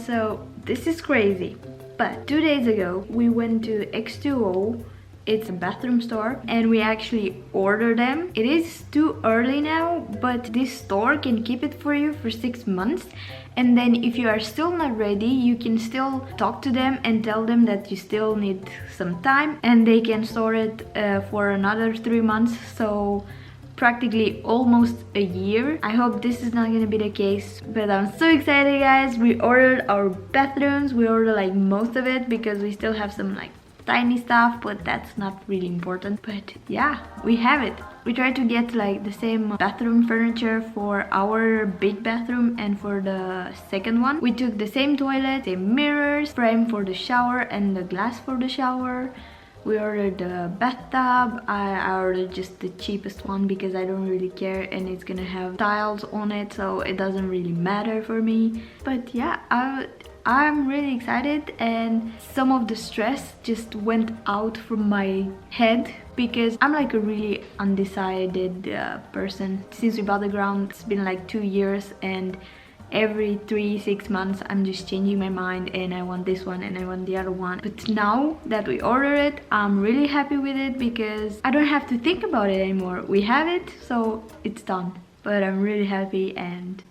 So this is crazy, but 2 days ago we went to X2O. It's a bathroom store and we actually ordered them. It is too early now, but this store can keep it for you for 6 months. And then if you are still not ready, you can still talk to them and tell them that you still need some time, and they can store it for another 3 months. So practically almost a year. I hope this is not gonna be the case, but I'm so excited, guys. We ordered our bathrooms. We ordered like most of it because we still have some like tiny stuff, but that's not really important. But yeah, we have it. We tried to get like the same bathroom furniture for our big bathroom and for the second one. We took the same toilet, same mirrors, frame for the shower and the glass for the shower. We ordered the bathtub. I ordered just the cheapest one because I don't really care, and it's gonna have tiles on it, so it doesn't really matter for me. But yeah, I'm really excited, and some of the stress just went out from my head because I'm like a really undecided person. Since we bought the ground, it's been like 2 years, and every 3-6 months I'm just changing my mind and I want this one and I want the other one. But now that we order it, I'm really happy with it because I don't have to think about it anymore. We have it, so it's done. But I'm really happy, and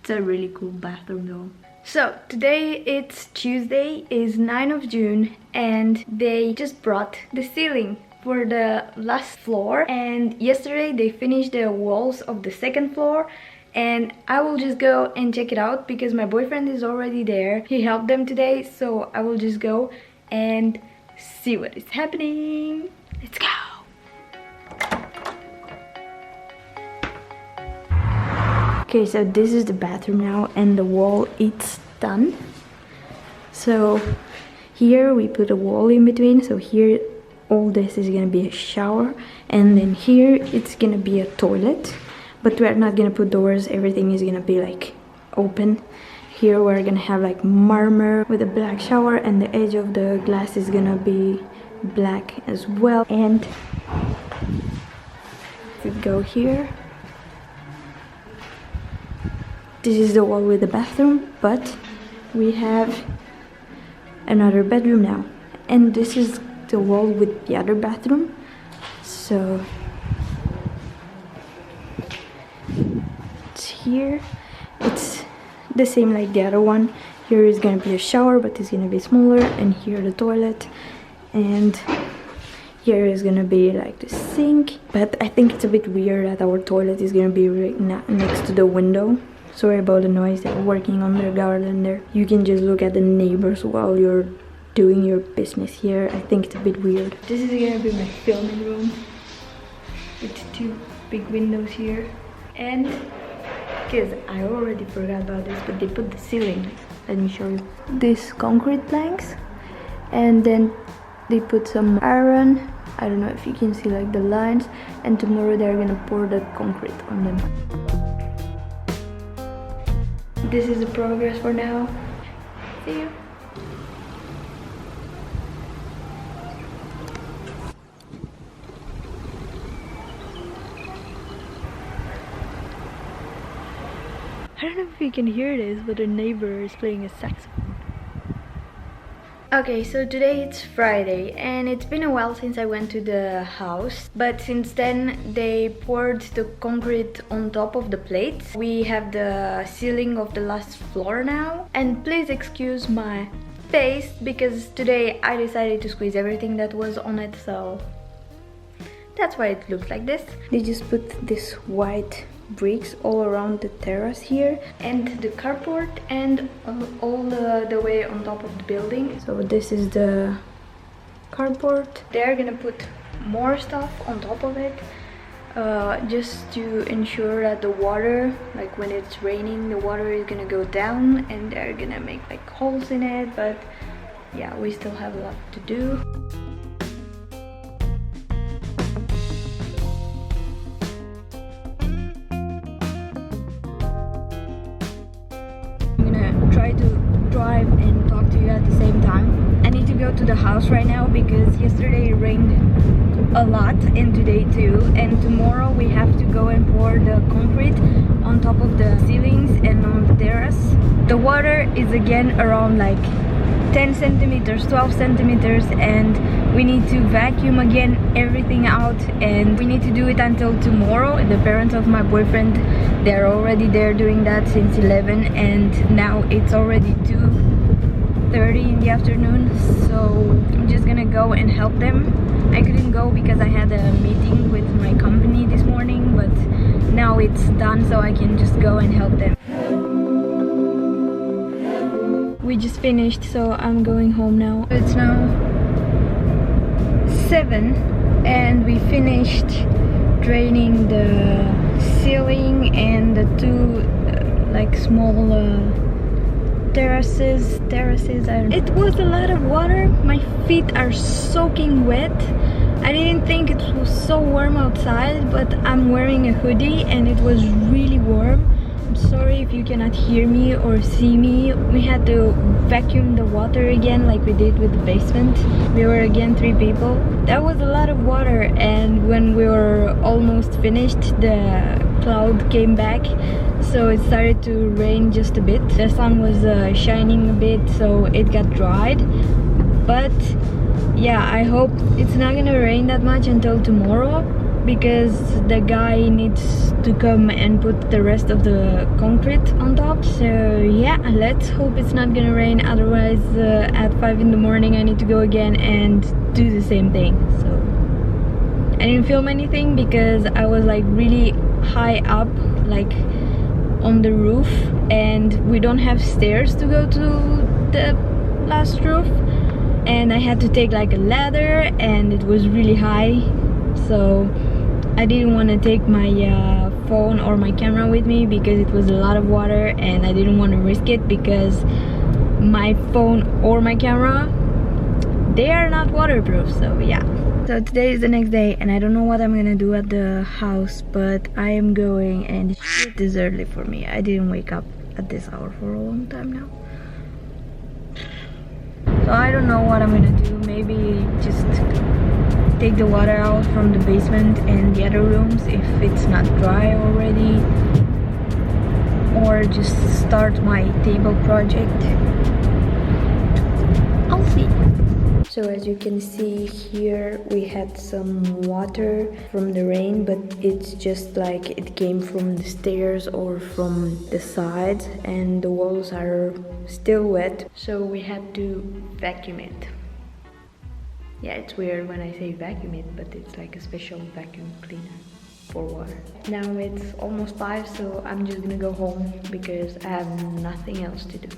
it's a really cool bathroom though. So today it's Tuesday, is 9th of June, and they just brought the ceiling for the last floor, and yesterday they finished the walls of the second floor. And I will just go and check it out because my boyfriend is already there. He helped them today, so I will just go and see what is happening. Let's go! Okay, so this is the bathroom now, and the wall it's done. So here we put a wall in between, so here all this is gonna be a shower, and then here it's gonna be a toilet. But we're not gonna put doors, everything is gonna be like open. Here we're gonna have like marmor with a black shower, and the edge of the glass is gonna be black as well. And if we go here, this is the wall with the bathroom, but we have another bedroom now. And this is the wall with the other bathroom. So here it's the same like the other one. Here is gonna be a shower, but it's gonna be smaller, and here the toilet, and here is gonna be like the sink. But I think it's a bit weird that our toilet is gonna be right next to the window. Sorry about the noise, they're working on their garden there. You can just look at the neighbors while you're doing your business here. I think it's a bit weird. This is gonna be my filming room with 2 big windows here. And because I already forgot about this, but they put the ceiling. Let me show you. These concrete planks, and then they put some iron. I don't know if you can see like the lines, and tomorrow they're gonna pour the concrete on them. This is the progress for now. See you. I don't know if you can hear this, but the neighbor is playing a saxophone. Okay, so today it's Friday, and it's been a while since I went to the house, but since then they poured the concrete on top of the plates. We have the ceiling of the last floor now, and please excuse my face because today I decided to squeeze everything that was on it, so that's why it looks like this. They just put this white bricks all around the terrace here, and the carport, and all the way on top of the building. So this is the carport. They're gonna put more stuff on top of it, just to ensure that the water, like when it's raining, the water is gonna go down, and they're gonna make like holes in it. But yeah, we still have a lot to do. Try to drive and talk to you at the same time. I need to go to the house right now because yesterday it rained a lot and today too, and tomorrow we have to go and pour the concrete on top of the ceilings and on the terrace. The water is again around like 10 centimeters, 12 centimeters, and we need to vacuum again everything out, and we need to do it until tomorrow. The parents of my boyfriend, they're already there doing that since 11, and now it's already 2:30 in the afternoon, so I'm just gonna go and help them. I couldn't go because I had a meeting with my company this morning, but now it's done, so I can just go and help them. We just finished, so I'm going home now. It's now 7 and we finished draining the ceiling and the two like small terraces. It was a lot of water. My feet are soaking wet. I didn't think it was so warm outside, but I'm wearing a hoodie and it was really warm. I'm sorry if you cannot hear me or see me. We had to vacuum the water again like we did with the basement. We were again 3 people. That was a lot of water, and when we were almost finished, the cloud came back, so it started to rain just a bit. The sun was shining a bit, so it got dried. But yeah, I hope it's not gonna rain that much until tomorrow, because the guy needs to come and put the rest of the concrete on top. So yeah, let's hope it's not gonna rain, otherwise at 5 in the morning I need to go again and do the same thing. So I didn't film anything because I was like really high up, like on the roof, and we don't have stairs to go to the last roof, and I had to take like a ladder and it was really high, so I didn't want to take my phone or my camera with me because it was a lot of water, and I didn't want to risk it because my phone or my camera, they are not waterproof. So yeah. So today is the next day and I don't know what I'm gonna do at the house, but I am going, and it is early for me. I didn't wake up at this hour for a long time now. So I don't know what I'm gonna do. Maybe just take the water out from the basement and the other rooms if it's not dry already, or just start my table project. I'll see. So as you can see here, we had some water from the rain, but it's just like it came from the stairs or from the sides, and the walls are still wet, so we had to vacuum it. Yeah, it's weird when I say vacuum it, but it's like a special vacuum cleaner for water. Now it's almost 5, so I'm just gonna go home because I have nothing else to do.